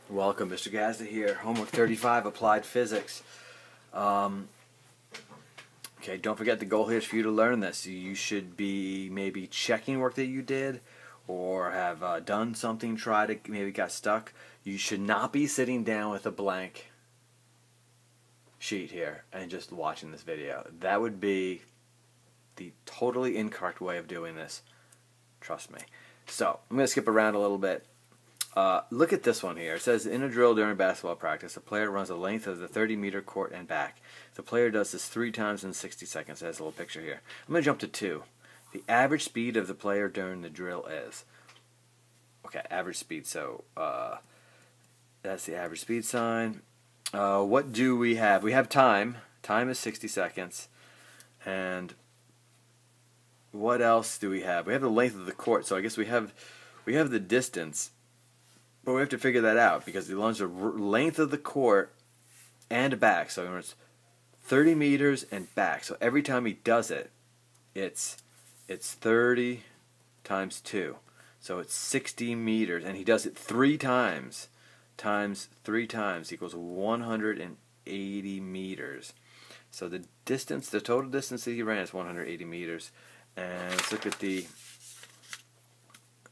Welcome, Mr. Gazda here. Homework 35, Applied Physics. Okay, don't forget the goal here is for you to learn this. You should be maybe checking work that you did or have done something, tried it, maybe got stuck. You should not be sitting down with a blank sheet here and just watching this video. That would be the totally incorrect way of doing this. Trust me. So, I'm going to skip around a little bit. Look at this one here. It says, in a drill during basketball practice, a player runs the length of the 30-meter court and back. The player does this 3 times in 60 seconds. That's a little picture here. I'm going to jump to 2. The average speed of the player during the drill is. Okay, average speed. So, that's the average speed sign. What do we have? We have time. Time is 60 seconds. And what else do we have? We have the length of the court. So I guess we have the distance. But we have to figure that out because he runs the length of the court and back. So it's 30 meters and back. So every time he does it, it's 30 times 2. So it's 60 meters. And he does it 3 times. Times 3 times equals 180 meters. So the distance, the total distance that he ran is 180 meters. And let's look at the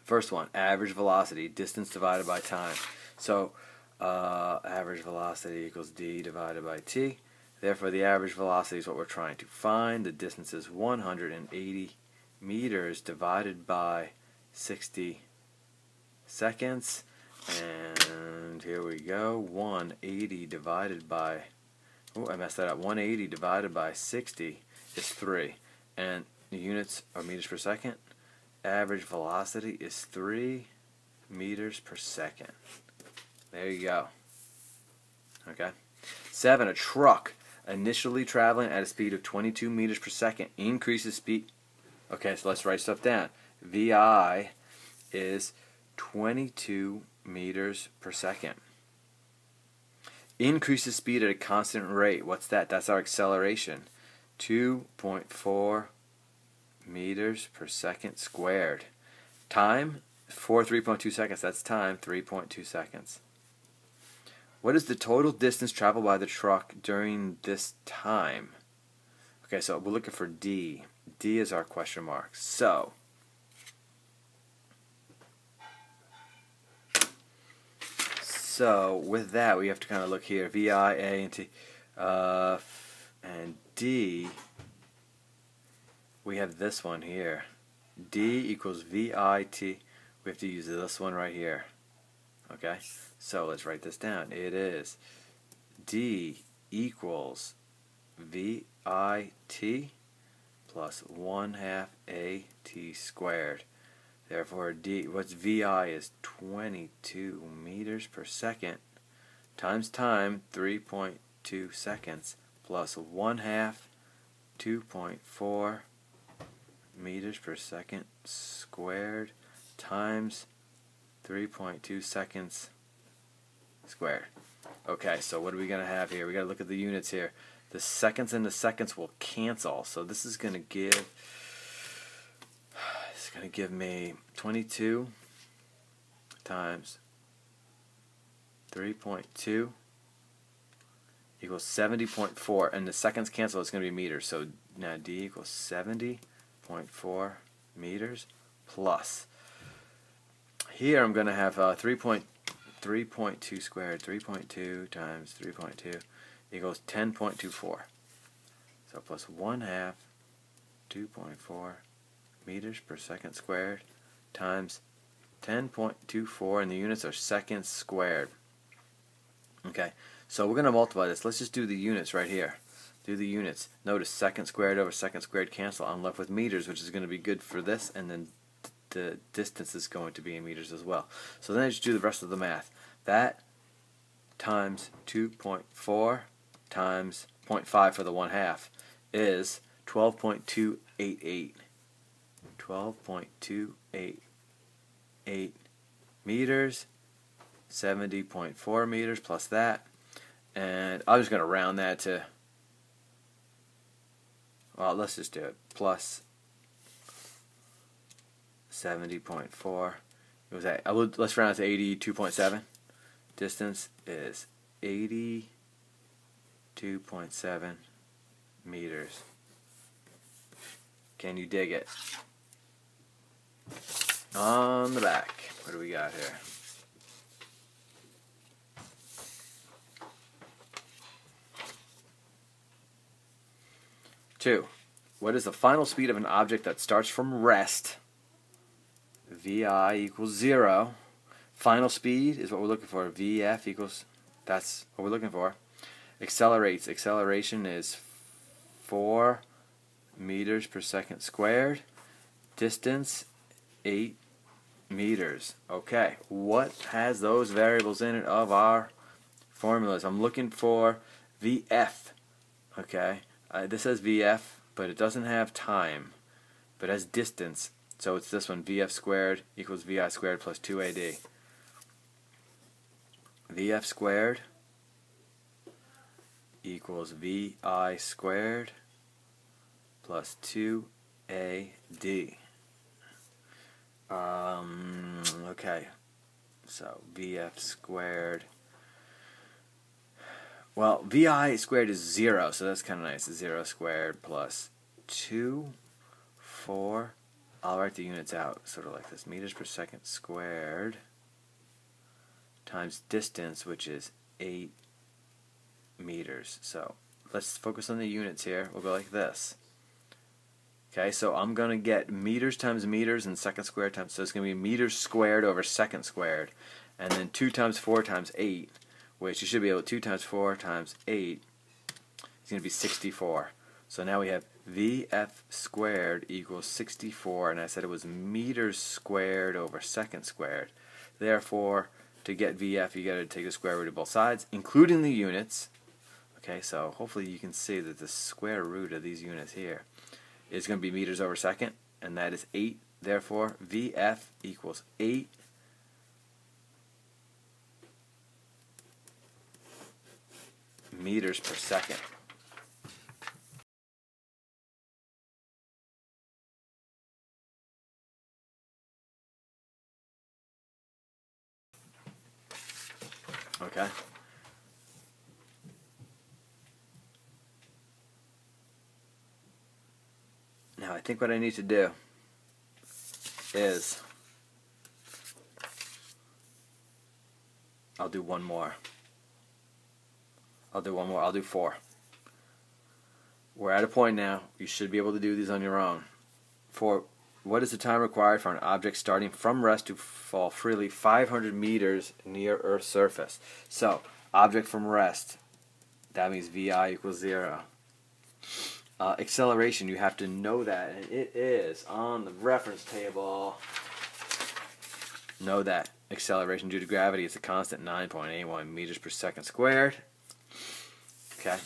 first one, average velocity, distance divided by time. So average velocity equals d divided by t. Therefore, the average velocity is what we're trying to find. The distance is 180 meters divided by 60 seconds. And here we go, 180 divided by, oh, I messed that up. 180 divided by 60 is 3. And the units are meters per second. Average velocity is 3 meters per second. There you go. Okay. 7. A truck initially traveling at a speed of 22 meters per second increases speed. Okay, so let's write stuff down. VI is 22 meters per second. Increases speed at a constant rate. What's that? That's our acceleration. 2.4 meters per second squared. Time for 3.2 seconds. That's time, 3.2 seconds. What is the total distance traveled by the truck during this time? Okay, so we're looking for D. D is our question mark. So with that, we have to kind of look here. V, I, A, and T. And D, we have this one here. D equals VIT. We have to use this one right here. Okay? So let's write this down. It is D equals VIT plus 1/2 AT squared. Therefore, D, what's VI is 22 meters per second times time, 3.2 seconds, plus 1/2, 2.4 meters per second squared times 3.2 seconds squared. Okay, so what are we going to have here? We got to look at the units here. The seconds and the seconds will cancel. So this is going to give me 22 times 3.2 equals 70.4, and the seconds cancel. It's going to be meters. So now D equals 70.4 meters plus. Here I'm going to have 3.2 squared. 3.2 times 3.2 equals 10.24. So plus 1/2, 2.4 meters per second squared times 10.24, and the units are seconds squared. Okay, so we're going to multiply this. Let's just do the units right here. Do the units. Notice second squared over second squared cancel. I'm left with meters, which is going to be good for this, and then the distance is going to be in meters as well. So then I just do the rest of the math. That times 2.4 times 0.5 for the 1/2 is 12.288. 12.288 meters, 70.4 meters plus that, and I'm just going to round that to, well, let's just do it, plus 70.4. It was at, let's round it to 82.7. Distance is 82.7 meters. Can you dig it? On the back, what do we got here? Two, what is the final speed of an object that starts from rest? VI equals 0. Final speed is what we're looking for. VF equals, that's what we're looking for. Accelerates. Acceleration is 4 meters per second squared. Distance, 8 meters. Okay, what has those variables in it of our formulas? I'm looking for VF. Okay, this says VF, but it doesn't have time, but it has distance. So it's this one, VF squared equals VI squared plus 2AD. VF squared equals VI squared plus 2AD. Okay, so VF squared. Well, VI squared is 0, so that's kind of nice. 0 squared plus 2, 4. I'll write the units out sort of like this. Meters per second squared times distance, which is 8 meters. So let's focus on the units here. We'll go like this. Okay, so I'm going to get meters times meters and second squared times, so it's going to be meters squared over second squared. And then 2 times 4 times 8, which you should be able to 2 times 4 times 8 is going to be 64. So now we have VF squared equals 64, and I said it was meters squared over second squared. Therefore, to get VF, you got to take the square root of both sides, including the units. Okay, so hopefully you can see that the square root of these units here is going to be meters over second, and that is 8. Therefore, VF equals 8 meters per second. Okay. Now I think what I need to do is I'll do one more. I'll do 4. We're at a point now. You should be able to do these on your own. What is the time required for an object starting from rest to fall freely 500 meters near Earth's surface? So, object from rest, that means VI equals 0. Acceleration, you have to know that, and it is on the reference table. Know that acceleration due to gravity is a constant 9.81 meters per second squared. Okay,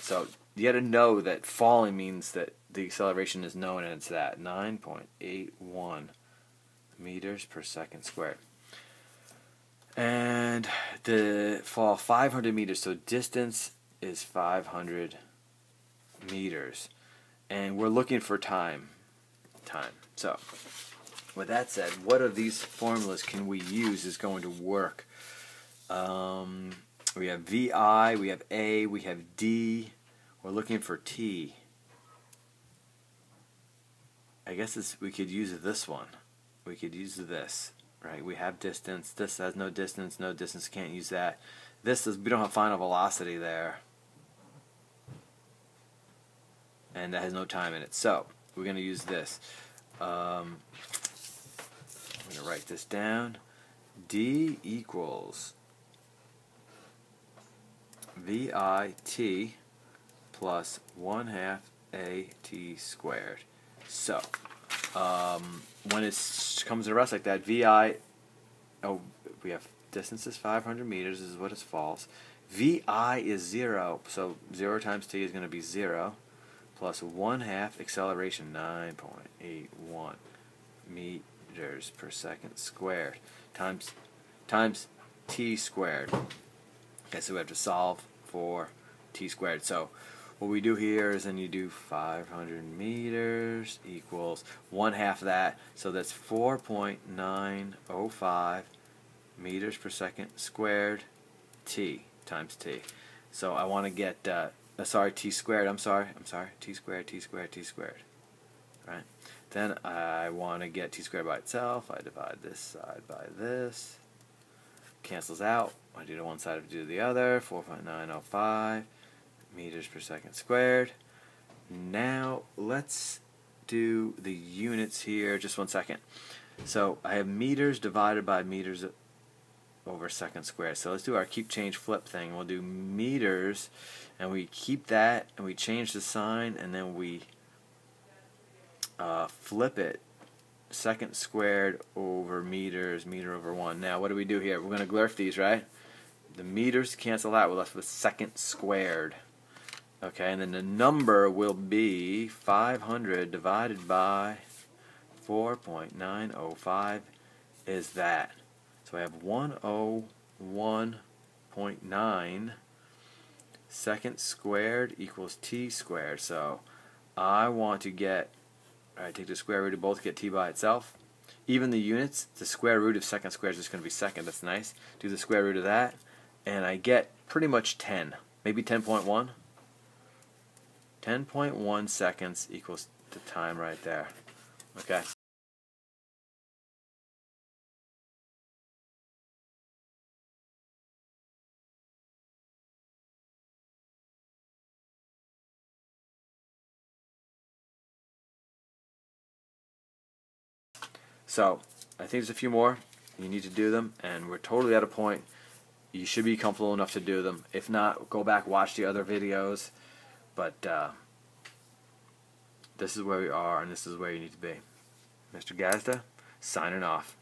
so you got to know that falling means that the acceleration is known, and it's that 9.81 meters per second squared. And the fall 500 meters, so distance is 500 meters, and we're looking for time. So with that said, what of these formulas can we use is going to work? We have VI, we have A, we have D. We're looking for T. I guess we could use this one. We could use this, right? We have distance. This has no distance. No distance, can't use that. This is, we don't have final velocity there, and that has no time in it. So we're going to use this. I'm going to write this down. D equals VIT plus 1/2 AT squared. So, when it comes to rest like that, VI, we have distance is 500 meters, this is what it falls. VI is 0, so 0 times T is going to be 0, plus 1/2 acceleration, 9.81 meters per second squared, times T squared. Okay, so we have to solve for T squared. So what we do here is then you do 500 meters equals 1/2 that, so that's 4.905 meters per second squared t times t. So I want to get sorry, t squared. I'm sorry, t squared, t squared, t squared. Right. Then I want to get t squared by itself. I divide this side by this. Cancels out. I do to one side, I do to the other. 4.905 meters per second squared. Now let's do the units here. Just 1 second. So I have meters divided by meters over second squared. So let's do our keep change flip thing. We'll do meters, and we keep that, and we change the sign, and then we flip it. Second squared over meters, meter over 1. Now what do we do here? We're going to glyph these, right? The meters cancel out. We're left with second squared. Okay, and then the number will be 500 divided by 4.905 is that. So I have 101.9 second squared equals t squared. So I want to get, alright, take the square root of both, get t by itself. Even the units, the square root of second squared is just going to be second. That's nice. Do the square root of that, and I get pretty much 10. Maybe 10.1. 10.1 seconds equals the time right there. Okay. So I think there's a few more. You need to do them, and we're totally at a point. You should be comfortable enough to do them. If not, go back, watch the other videos. But this is where we are, and this is where you need to be. Mr. Gazda, signing off.